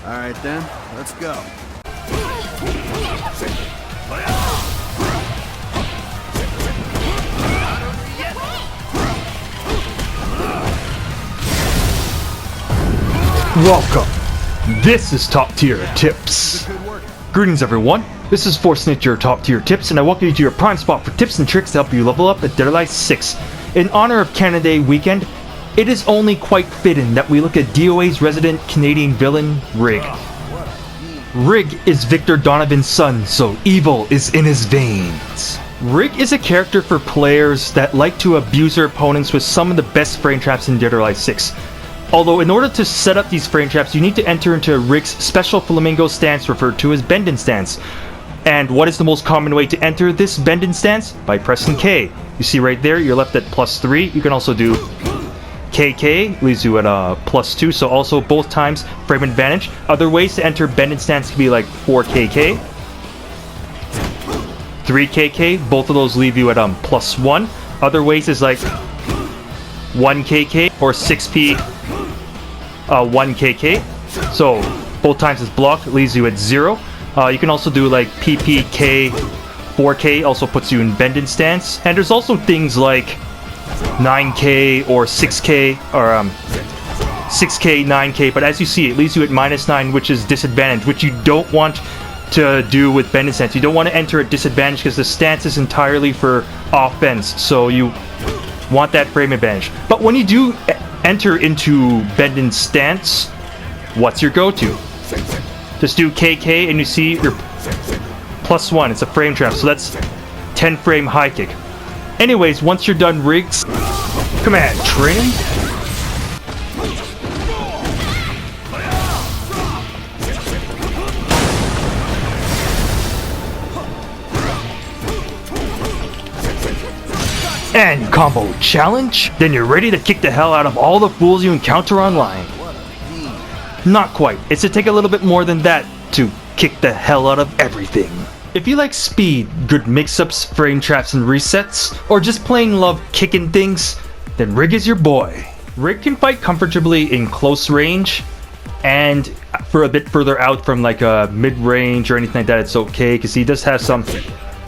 Alright then, let's go. Welcome! This is Top Tier Tips. Greetings everyone, this is F.O.N your Top Tier Tips, and I welcome you to your prime spot for tips and tricks to help you level up at Dead or Alive 6. In honor of Canada Day weekend, it is only quite fitting that we look at DOA's resident Canadian villain, Rig. Rig is Victor Donovan's son, so evil is in his veins. Rig is a character for players that like to abuse their opponents with some of the best frame traps in Dead or Alive 6. Although in order to set up these frame traps, you need to enter into Rig's special flamingo stance referred to as Bendin stance. And what is the most common way to enter this Bendin stance? By pressing K. You see right there, you're left at +3. You can also do KK, leaves you at +2, so also both times frame advantage. Other ways to enter Bendin stance can be like 4KK, 3KK, both of those leave you at +1. Other ways is like 1KK or 6P 1KK, so both times is blocked, leaves you at 0. You can also do like PPK 4K, also puts you in Bendin stance, and there's also things like 9K or 6K or 6K 9K, but as you see it leaves you at -9, which is disadvantage, which you don't want to do with Bendin stance. You don't want to enter at disadvantage because the stance is entirely for offense, so you want that frame advantage. But when you do enter into Bendin stance, what's your go-to? Just do KK and you see your +1. It's a frame trap, so that's 10 frame high kick. Anyways, once you're done rigs, command training. And combo challenge, then you're ready to kick the hell out of all the fools you encounter online. Not quite. It's to take a little bit more than that to kick the hell out of everything. If you like speed, good mix-ups, frame traps, and resets, or just plain love kicking things, then Rig is your boy. Rig can fight comfortably in close range, and for a bit further out from like a mid-range or anything like that, it's okay, because he does have some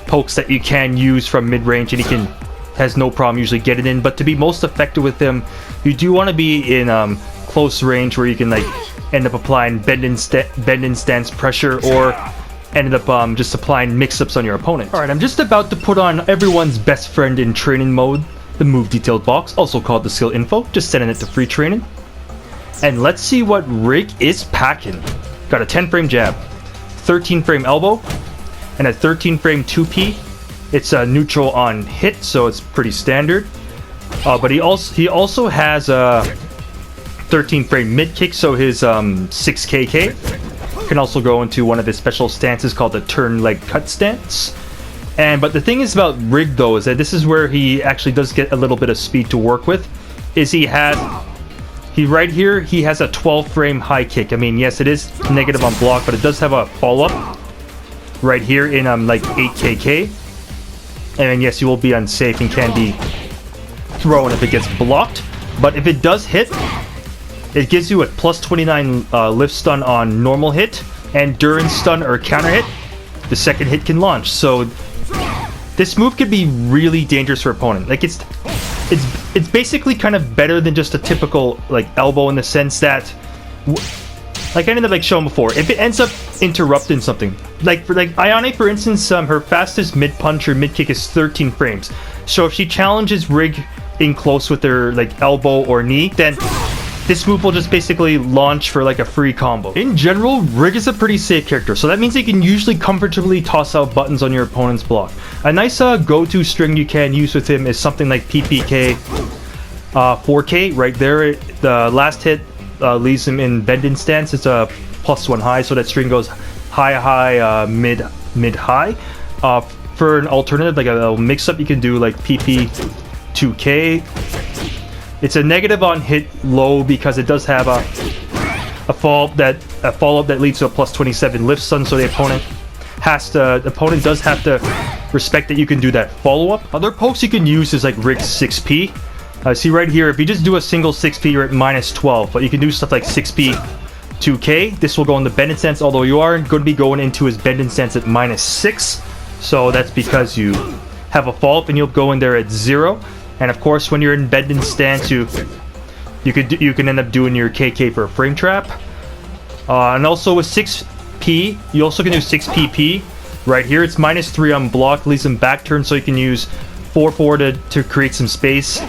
pokes that you can use from mid-range, and he has no problem usually getting in. But to be most effective with him, you do want to be in close range where you can like end up applying Bendin stance pressure, or ended up just applying mix-ups on your opponent. Alright, I'm just about to put on everyone's best friend in training mode, the move detailed box, also called the skill info, just sending it to free training. And let's see what Rig is packing. Got a 10 frame jab, 13 frame elbow, and a 13 frame 2P. It's neutral on hit, so it's pretty standard. But he also has a 13 frame mid kick, so his 6KK can also go into one of his special stances called the turn leg cut stance. But the thing is about Rig though is that this is where he actually does get a little bit of speed to work with. Is right here he has a 12 frame high kick. I mean, yes, it is negative on block, but it does have a follow up right here in like 8KK. And yes, you will be unsafe and can be thrown if it gets blocked. But if it does hit, it gives you a +29 lift stun on normal hit, and during stun or counter hit, the second hit can launch. So this move could be really dangerous for opponent. Like it's basically kind of better than just a typical like elbow in the sense that, like I ended up like showing before, if it ends up interrupting something, like for like Ione for instance, her fastest mid punch or mid kick is 13 frames. So if she challenges Rig in close with her like elbow or knee, then this move will just basically launch for like a free combo. In general, Rig is a pretty safe character, so that means you can usually comfortably toss out buttons on your opponent's block. A nice go-to string you can use with him is something like PPK 4K right there. The last hit leaves him in Bendin stance. It's a +1 high, so that string goes high, mid, high. For an alternative, like a mix-up, you can do like PP 2K. It's a negative on hit low because it does have a follow-up that leads to a +27 lift stun, so the opponent does have to respect that you can do that follow-up. Other pokes you can use is like Rig's 6P. See right here, if you just do a single 6P, you're at -12, but you can do stuff like 6P 2k. This will go in the bend and stance, although you are going to be going into his bend and stance at -6. So that's because you have a fall up and you'll go in there at 0. And of course, when you're in bend and stance, you can end up doing your KK for a frame trap. And also with 6p, you also can do 6pp. Right here, it's -3 on block, leaves him back turn, so you can use 4-4 to create some space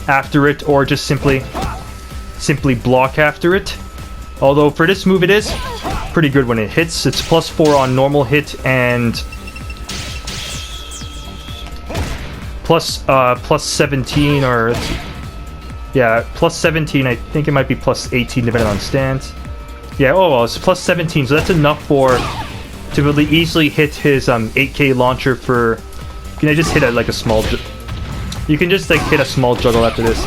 after it, or just simply block after it. Although for this move, it is pretty good when it hits. It's +4 on normal hit and plus 17, or yeah, +17. I think it might be +18 depending on stance. Yeah, oh well, it's +17, so that's enough to really easily hit his 8k launcher for. Can I just hit like a small? You can just like hit a small juggle after this.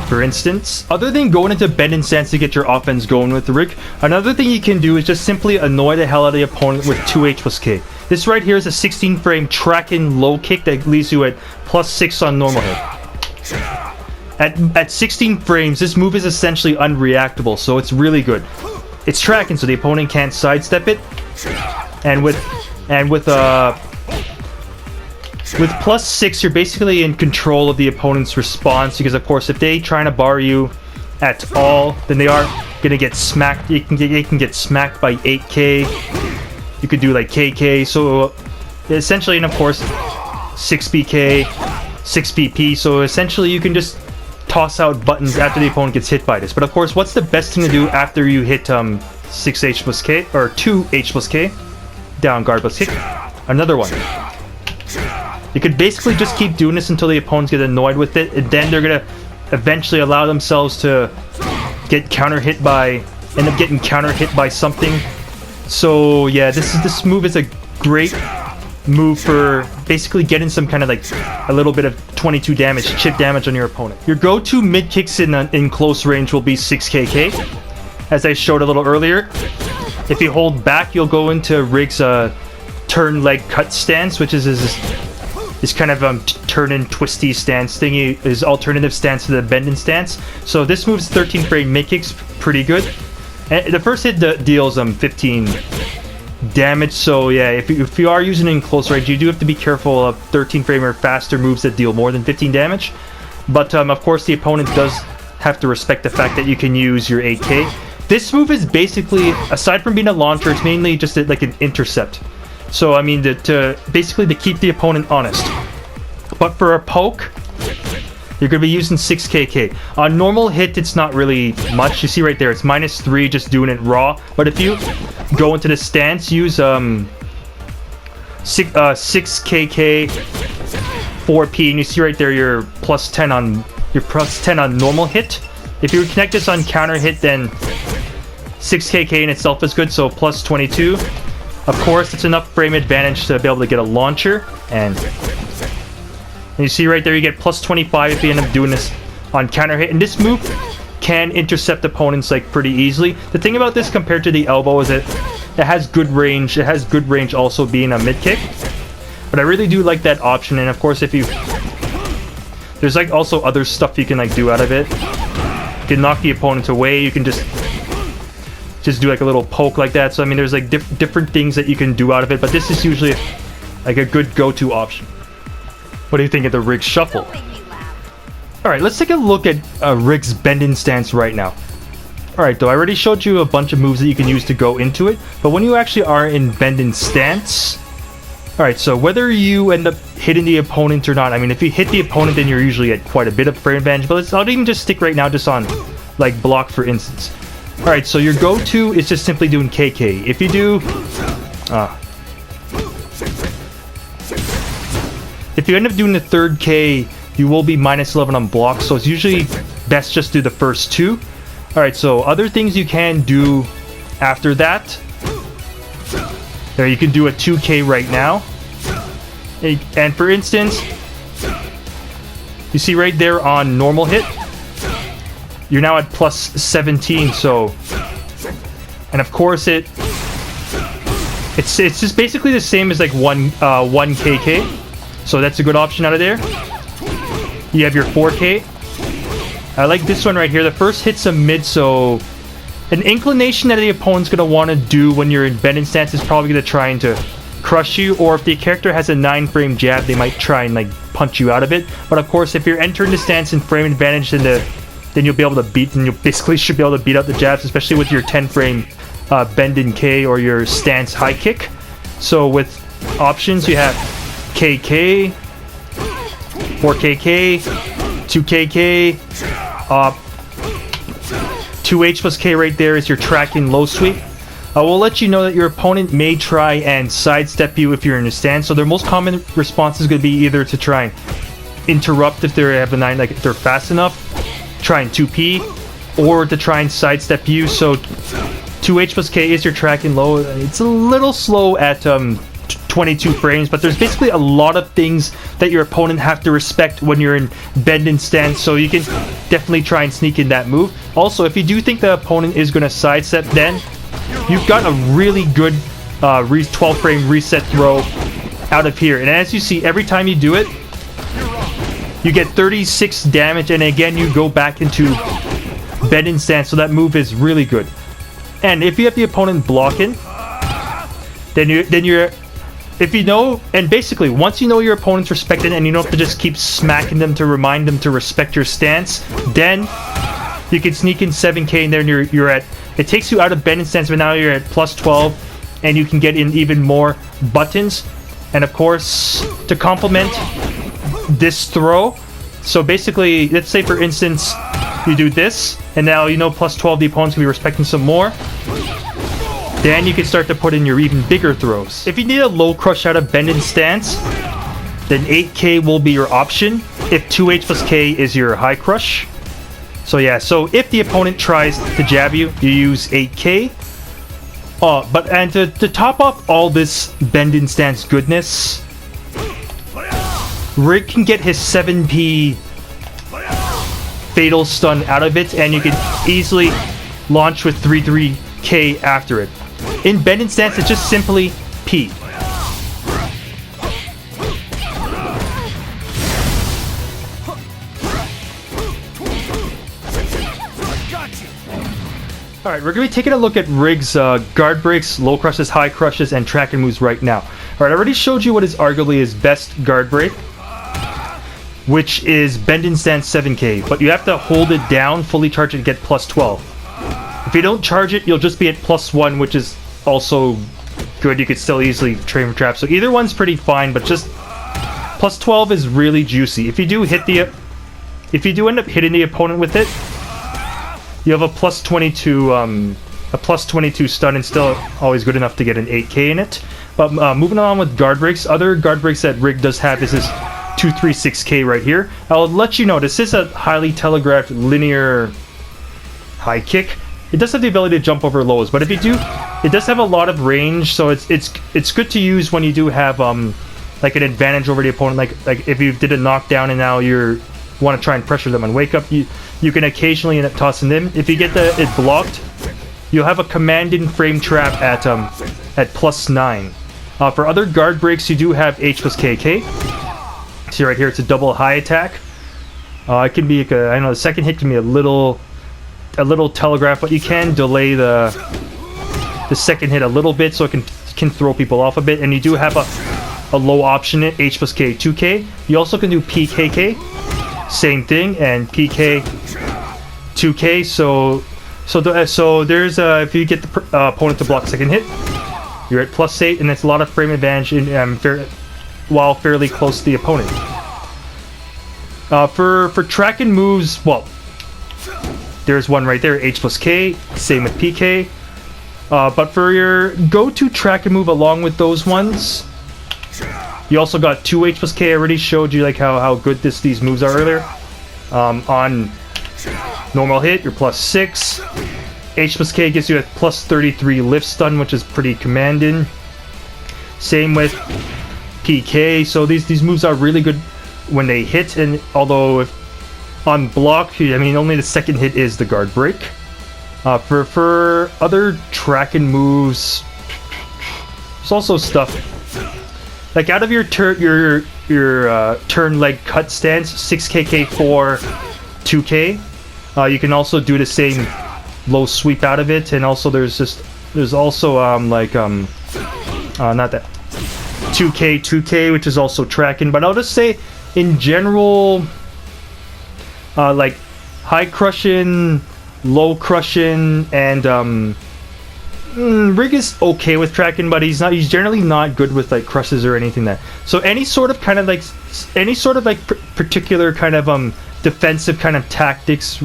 For instance, other than going into bend and stance to get your offense going with the rig, another thing you can do is just simply annoy the hell out of the opponent with 2H plus K. This right here is a 16 frame track-in low kick that leaves you at +6 on normal hit. At 16 frames, this move is essentially unreactable, so it's really good. It's tracking, so the opponent can't sidestep it. And with +6, you're basically in control of the opponent's response, because of course if they try to bar you at all, then they are gonna get smacked. They can get smacked by 8k. You could do like KK, so essentially, and of course 6BK, 6PP, so essentially you can just toss out buttons after the opponent gets hit by this. But of course, what's the best thing to do after you hit 6H plus K, or 2H plus K? Down guard plus kick. Another one. You could basically just keep doing this until the opponents get annoyed with it, and then they're gonna eventually allow themselves to get end up getting counter hit by something. So yeah, this move is a great move for basically getting some kind of like a little bit of 22 damage, chip damage on your opponent. Your go-to mid kicks in close range will be 6KK, as I showed a little earlier. If you hold back, you'll go into Rig's turn leg cut stance, which is his kind of turn and twisty stance thingy, his alternative stance to the bend and stance. So this move's 13 frame mid kicks, pretty good. And the first hit deals 15 damage. So yeah, if you are using it in close range, you do have to be careful of 13 frame or faster moves that deal more than 15 damage. But of course, the opponent does have to respect the fact that you can use your 8k. This move is basically, aside from being a launcher, it's mainly just like an intercept. So I mean, basically to keep the opponent honest. But for a poke, you're going to be using 6KK. On normal hit, it's not really much. You see right there, it's -3 just doing it raw. But if you go into the stance, use 6KK 4P, and you see right there you're +10 on normal hit. If you connect this on counter hit, then 6KK in itself is good, so +22. Of course, it's enough frame advantage to be able to get a launcher, and you see right there you get +25 if you end up doing this on counter hit. And this move can intercept opponents like pretty easily. The thing about this compared to the elbow is that it has good range. It has good range also being a mid kick. But I really do like that option. And of course, there's like also other stuff you can like do out of it. You can knock the opponent away. You can just do like a little poke like that. So I mean, there's like different things that you can do out of it. But this is usually like a good go-to option. What do you think of the Rig Shuffle? Alright, let's take a look at Rig's bend-in stance right now. Alright, though, I already showed you a bunch of moves that you can use to go into it, but when you actually are in bend-in stance... Alright, so whether you end up hitting the opponent or not, I mean, if you hit the opponent, then you're usually at quite a bit of frame advantage, but I'll even just stick right now just on, like, block, for instance. Alright, so your go-to is just simply doing KK. If you do... If you end up doing the third K, you will be -11 on block, so it's usually best just do the first two. Alright, so other things you can do after that. There, you can do a 2K right now. And for instance, you see right there on normal hit, you're now at +17, so... And of course it's just basically the same as like 1 KK. So that's a good option out of there. You have your 4K. I like this one right here. The first hit's a mid, so An inclination that the opponent's going to want to do when you're in bending stance is probably going to try and to crush you, or if the character has a 9-frame jab, they might try and like punch you out of it. But of course, if you're entering the stance in frame advantage, then you'll be able to beat, and you basically should be able to beat out the jabs, especially with your 10-frame bend in K or your stance high kick. So with options, you have KK, 4KK, 2KK, 2H plus K right there is your tracking low sweep. We'll let you know that your opponent may try and sidestep you if you're in a stance. So their most common response is going to be either to try and interrupt if they have a 9, like if they're fast enough, try and 2P, or to try and sidestep you. So 2H plus K is your tracking low. It's a little slow at 22 frames, but there's basically a lot of things that your opponent have to respect when you're in bend and stance, so you can definitely try and sneak in that move. Also, if you do think the opponent is going to sidestep, then you've got a really good 12-frame reset throw out of here. And as you see, every time you do it, you get 36 damage, and again, you go back into bend and stance, so that move is really good. And if you have the opponent blocking, then you're if you know, and basically once you know your opponent's respected and you don't have to just keep smacking them to remind them to respect your stance, then you can sneak in 7K in there, and you're at, it takes you out of bend and stance, but now you're at plus 12, and you can get in even more buttons. And of course, to complement this throw, so basically, let's say for instance you do this, and now you know plus 12 the opponent's gonna be respecting some more. Then you can start to put in your even bigger throws. If you need a low crush out of bend and stance, then 8K will be your option if 2H plus K is your high crush. So yeah, so if the opponent tries to jab you, you use 8K. And to top off all this bend and stance goodness, Rig can get his 7P fatal stun out of it, and you can easily launch with 3-3K after it. In bend and stance, it's just simply P. Alright, we're going to be taking a look at Rig's guard breaks, low crushes, high crushes, and tracking moves right now. Alright, I already showed you what is arguably his best guard break, which is bend and stance 7K, but you have to hold it down, fully charge it, and get plus 12. If you don't charge it, you'll just be at plus 1, which is also good. You could still easily train for traps. So either one's pretty fine, but just plus 12 is really juicy. If you do end up hitting the opponent with it, you have a plus 22 stun, and still always good enough to get an 8K in it. But moving on with guard breaks, other guard breaks that Rig does have is this 236K right here. I'll let you know, this is a highly telegraphed linear high kick. It does have the ability to jump over lows, but if you do, it does have a lot of range, so it's good to use when you do have like an advantage over the opponent. Like if you did a knockdown and now you want to try and pressure them on wake up, you can occasionally end up tossing them. If you get it blocked, you'll have a commanding frame trap at plus 9. For other guard breaks, you do have H plus KK. See right here, it's a double high attack. It can be I know the second hit can be a little telegraph, but you can delay the second hit a little bit, so it can throw people off a bit. And you do have a low option at H plus K 2K. You also can do PKK, same thing, and PK 2K. So there's if you get the opponent to block second hit, you're at plus 8, and it's a lot of frame advantage while fairly close to the opponent. For tracking moves, well, there's one right there, H plus K, same with PK. But for your go-to tracking move along with those ones, you also got 2H plus K. I already showed you like how good these moves are earlier. On normal hit, you're plus 6. H plus K gives you a plus 33 lift stun, which is pretty commanding. Same with PK. So these moves are really good when they hit, and although if on block, I mean, only the second hit is the guard break. For other tracking moves, there's also stuff like out of your turn leg cut stance, 6KK 4 2K. You can also do the same low sweep out of it, and also there's also not that 2K, which is also tracking. But I'll just say in general, like high crushing, low crushing, and Rig is okay with tracking, but he's generally not good with like crushes or anything that. So any sort of particular kind of defensive kind of tactics,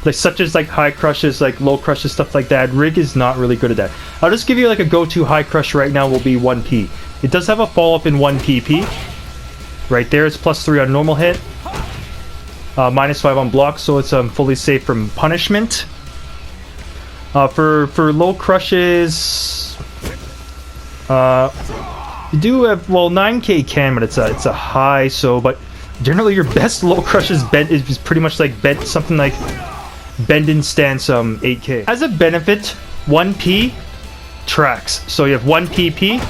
like such as like high crushes, like low crushes, stuff like that, Rig is not really good at that. I'll just give you like a go-to high crush right now will be 1P. It does have a follow-up in 1PP. Right there, it's +3 on normal hit, -5 on block, so it's fully safe from punishment. For low crushes, you do have, well, 9K can, but it's a high, so, but generally your best low crushes bend is pretty much like bend, something like bend in stance 8K. As a benefit, 1P tracks, so you have 1PP,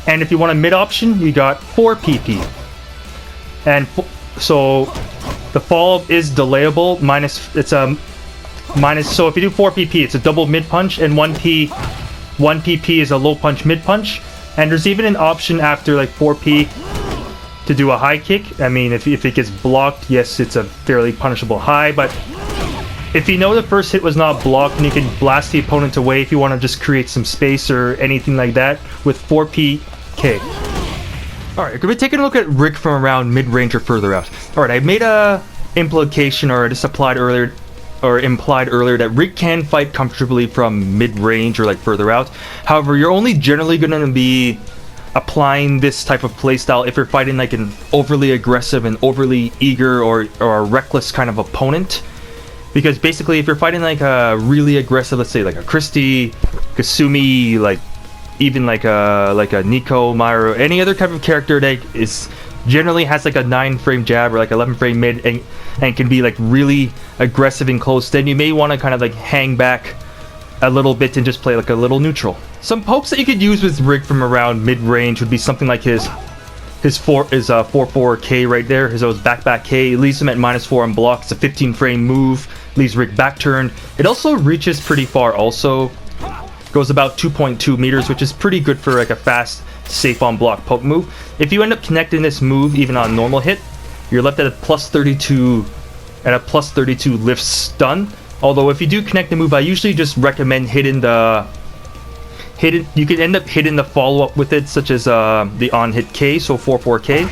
and if you want a mid option, you got 4PP. And so the follow-up is delayable, so if you do 4PP, it's a double mid punch, and 1PP is a low punch mid punch, and there's even an option after like 4P to do a high kick. I mean, if it gets blocked, yes, it's a fairly punishable high, but if you know the first hit was not blocked, and you can blast the opponent away if you want to just create some space or anything like that with 4PK. Alright, we're taking a look at Rig from around mid-range or further out. Alright, I made a implication, or just implied earlier that Rig can fight comfortably from mid-range or like further out. However, you're only generally going to be applying this type of playstyle if you're fighting like an overly aggressive and overly eager or a reckless kind of opponent. Because basically, if you're fighting like a really aggressive, let's say like a Christie, Kasumi, like even like a Nico, Myro, any other type of character that is generally has like a 9-frame jab or like 11-frame mid and can be like really aggressive and close, then you may want to kind of like hang back a little bit and just play like a little neutral. Some pokes that you could use with Rig from around mid-range would be something like his 4-4K right there, his back K. It leaves him at -4 on block. It's a 15-frame move, leaves Rig back turned. It also reaches pretty far also. Goes about 2.2 meters, which is pretty good for like a fast, safe on block poke move. If you end up connecting this move even on normal hit, you're left at a +32 lift stun. Although if you do connect the move, I usually just recommend hitting you can end up hitting the follow-up with it, such as the on-hit K, so 4-4K.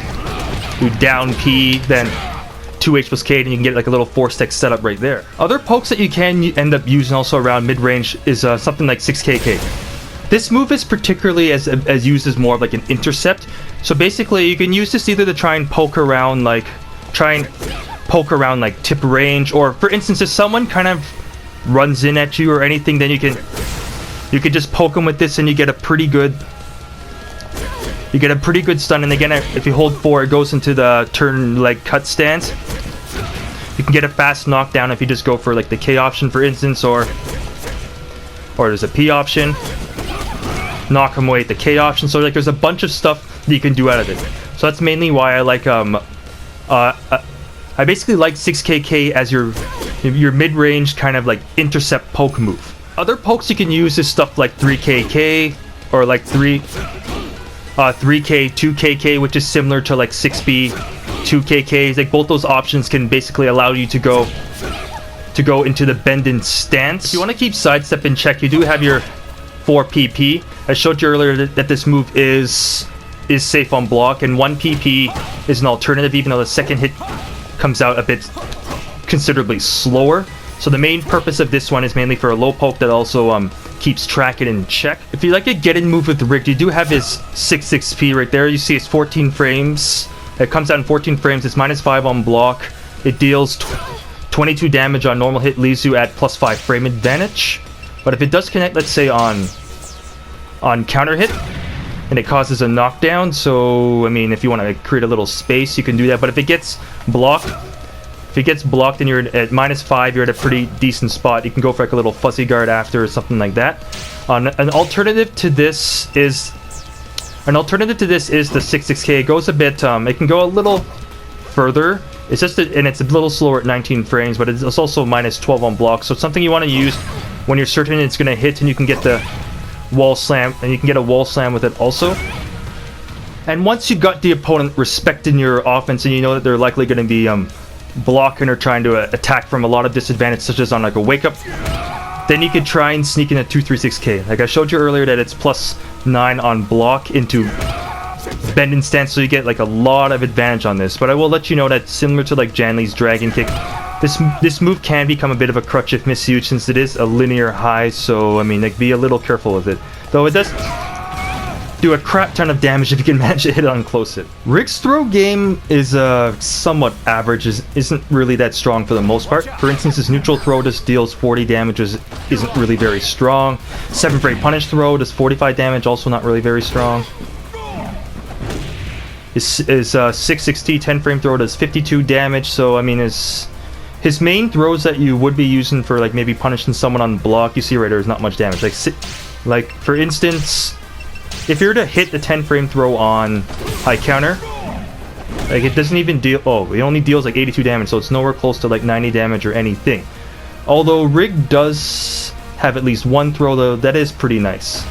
Do down P, then 2H plus K, and you can get like a little 4-stack setup right there. Other pokes that you can end up using also around mid-range is something like 6KK. This move is particularly as used as more of like an intercept. So basically, you can use this either to try and poke around like tip range, or for instance, if someone kind of runs in at you or anything, then you can just poke them with this, and you get a pretty good stun. And again, if you hold 4, it goes into the turn like cut stance. You can get a fast knockdown if you just go for like the K option, for instance, or there's a P option. Knock him away at the K option. So like there's a bunch of stuff that you can do out of it. So that's mainly why I like I basically like 6KK as your mid-range kind of like intercept poke move. Other pokes you can use is stuff like 3KK or like 3K, 2KK, which is similar to like 6B, 2KKs. Like both those options can basically allow you to go into the bend and stance. If you want to keep sidestep in check, you do have your 4PP. I showed you earlier that this move is safe on block, and 1PP is an alternative, even though the second hit comes out a bit considerably slower. So the main purpose of this one is mainly for a low poke that also keeps tracking in check. If you like a get-in move with the Rig, you do have his 6P right there. You see it's 14 frames. It comes out in 14 frames. It's -5 on block. It deals 22 damage on normal hit, leaves you at +5 frame advantage. But if it does connect, let's say on counter hit, and it causes a knockdown, so I mean, if you want to create a little space, you can do that. But if it gets blocked, and you're at -5, you're at a pretty decent spot. You can go for like a little fuzzy guard after or something like that. An alternative to this is the 6K. It goes a bit. It can go a little further. It's just and it's a little slower at 19 frames, but it's also -12 on block. So it's something you want to use when you're certain it's gonna hit, and you can get the wall slam, and you can get a wall slam with it also. And once you got the opponent respecting your offense, and you know that they're likely gonna be blocking or trying to attack from a lot of disadvantage, such as on like a wake up, then you could try and sneak in a 236K. Like I showed you earlier that it's +9 on block into bend and stance, so you get like a lot of advantage on this. But I will let you know that similar to like Janley's dragon kick, this move can become a bit of a crutch if misused, since it is a linear high. So I mean, like, be a little careful with it. Though it does do a crap ton of damage if you can manage to hit it on close hit. Rick's throw game is somewhat average, isn't really that strong for the most part. For instance, his neutral throw just deals 40 damage, isn't really very strong. 7 frame punish throw does 45 damage, also not really very strong. His 660 10 frame throw does 52 damage, so I mean his main throws that you would be using for like maybe punishing someone on block, you see right there is not much damage. Like for instance, if you were to hit the 10 frame throw on high counter, like it doesn't even deal, it only deals like 82 damage, so it's nowhere close to like 90 damage or anything. Although Rig does have at least one throw though, that is pretty nice.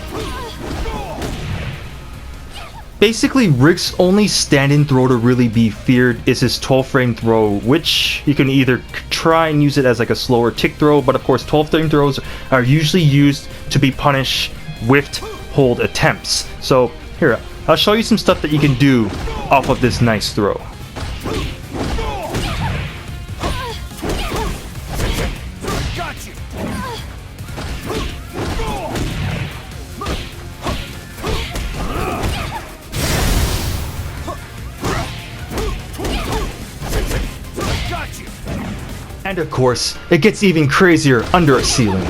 Basically, Rig's only stand-in throw to really be feared is his 12 frame throw, which you can either try and use it as like a slower tick throw, but of course 12 frame throws are usually used to be punished whiffed hold attempts. So here, I'll show you some stuff that you can do off of this nice throw. And of course, it gets even crazier under a ceiling.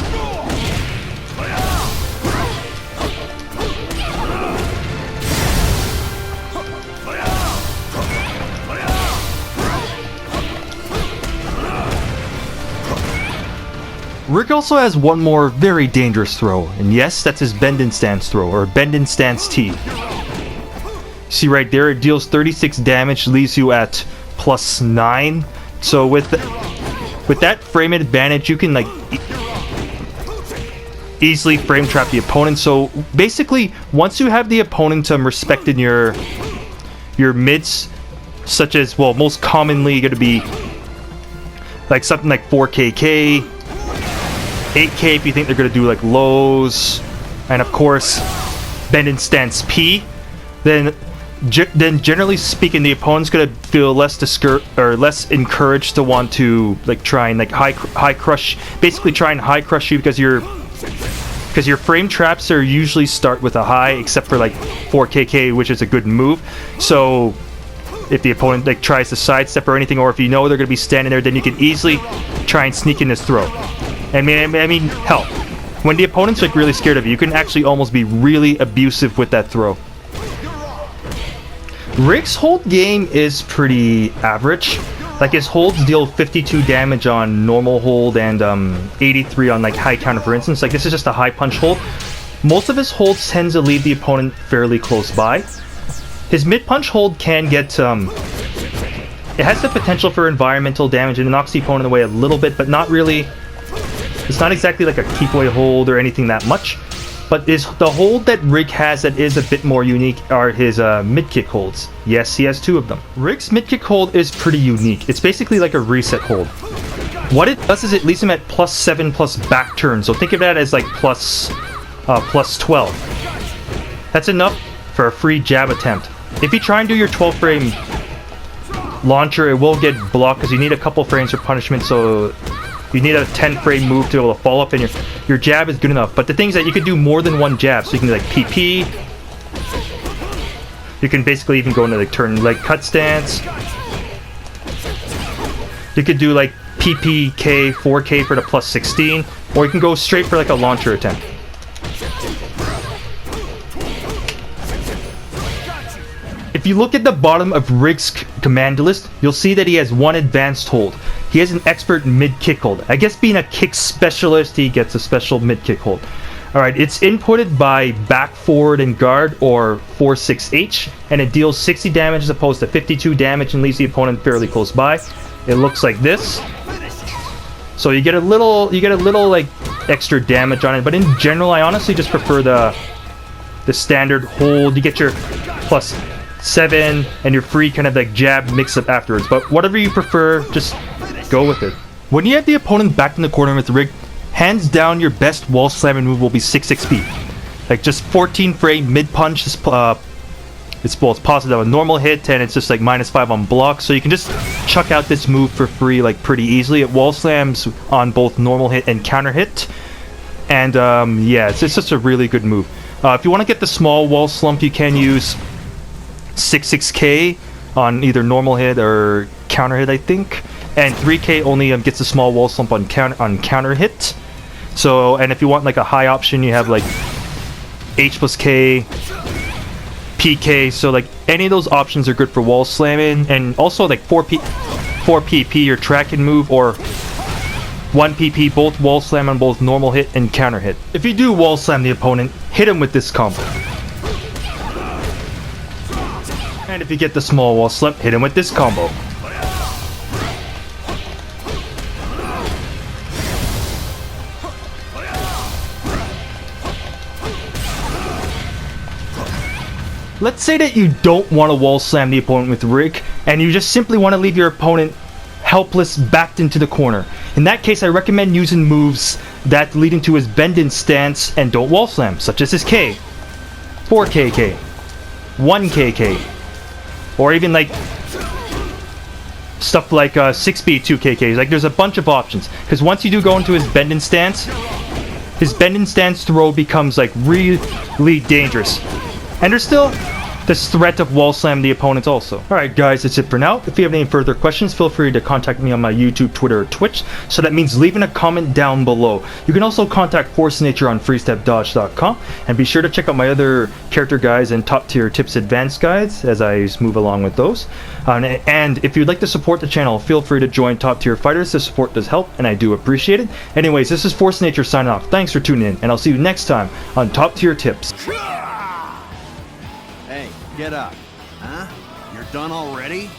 Rick also has one more very dangerous throw, and yes, that's his bend and stance throw, or bend and stance T. See right there, it deals 36 damage, leaves you at +9. So with that frame advantage, you can like easily frame trap the opponent. So basically, once you have the opponent respecting your mids, such as, well, most commonly going to be like something like 4KK, 8K if you think they're going to do like lows, and of course bend and stance P, then generally speaking the opponent's going to feel less encouraged to want to like try and like high crush, basically try and high crush you, because your frame traps are usually start with a high, except for like 4KK, which is a good move. So if the opponent like tries to sidestep or anything, or if you know they're going to be standing there, then you can easily try and sneak in his throw. I mean, hell, when the opponent's like really scared of you, you can actually almost be really abusive with that throw. Rick's hold game is pretty average. Like his holds deal 52 damage on normal hold and 83 on like high counter, for instance. Like this is just a high punch hold. Most of his holds tend to leave the opponent fairly close by. His mid punch hold can get it has the potential for environmental damage, and it knocks the opponent away a little bit, but not really. It's not exactly like a keep away hold or anything that much. But the hold that Rick has that is a bit more unique are his mid-kick holds. Yes, he has 2 of them. Rick's mid-kick hold is pretty unique. It's basically like a reset hold. What it does is it leaves him at +7 plus back turn. So think of that as like plus 12. That's enough for a free jab attempt. If you try and do your 12 frame launcher, it will get blocked because you need a couple frames for punishment, so you need a 10 frame move to be able to follow up, and your jab is good enough. But the thing is that you could do more than one jab, so you can do like PP. You can basically even go into like turn leg cut stance. You could do like PPK, 4K for the +16, or you can go straight for like a launcher attempt. If you look at the bottom of Rick's command list, you'll see that he has one advanced hold. He has an expert mid-kick hold. I guess being a kick specialist, he gets a special mid-kick hold. Alright, it's inputted by back, forward, and guard, or 4-6-H, and it deals 60 damage as opposed to 52 damage and leaves the opponent fairly close by. It looks like this. So you get a little like extra damage on it, but in general I honestly just prefer the standard hold. You get your +7 and your free kind of like jab mix up afterwards, but whatever you prefer, just go with it. When you have the opponent back in the corner with the rig, hands down your best wall slamming move will be 6xp. Like just 14 frame mid punch is it's positive on normal hit, and it's just like -5 on block, so you can just chuck out this move for free like pretty easily. It wall slams on both normal hit and counter hit, and yeah, it's just a really good move. If you want to get the small wall slump, you can use 6k on either normal hit or counter hit, I think, and 3k only gets a small wall slump on counter hit. So, and if you want like a high option, you have like H+K, PK, so like any of those options are good for wall slamming, and also like 4 PP your track and move, or 1 PP both wall slam on both normal hit and counter hit. If you do wall slam the opponent, hit him with this combo. And if you get the small wall slip, hit him with this combo. Let's say that you don't want to wall slam the opponent with rig, and you just simply want to leave your opponent helpless backed into the corner. In that case, I recommend using moves that lead into his bend in stance and don't wall slam, such as his K, 4KK, 1KK, or even like stuff like 6B 2KKs. Like there's a bunch of options, because once you do go into his bend in stance throw becomes like really dangerous. And there's still this threat of wall slam the opponents also. Alright guys, that's it for now. If you have any further questions, feel free to contact me on my YouTube, Twitter, or Twitch. So that means leaving a comment down below. You can also contact Force Nature on freestepdodge.com, and be sure to check out my other character guides and top tier tips advanced guides as I move along with those. And if you'd like to support the channel, feel free to join Top Tier Fighters. The support does help, and I do appreciate it. Anyways, this is Force Nature signing off. Thanks for tuning in, and I'll see you next time on Top Tier Tips. Hey, get up. Huh? You're done already?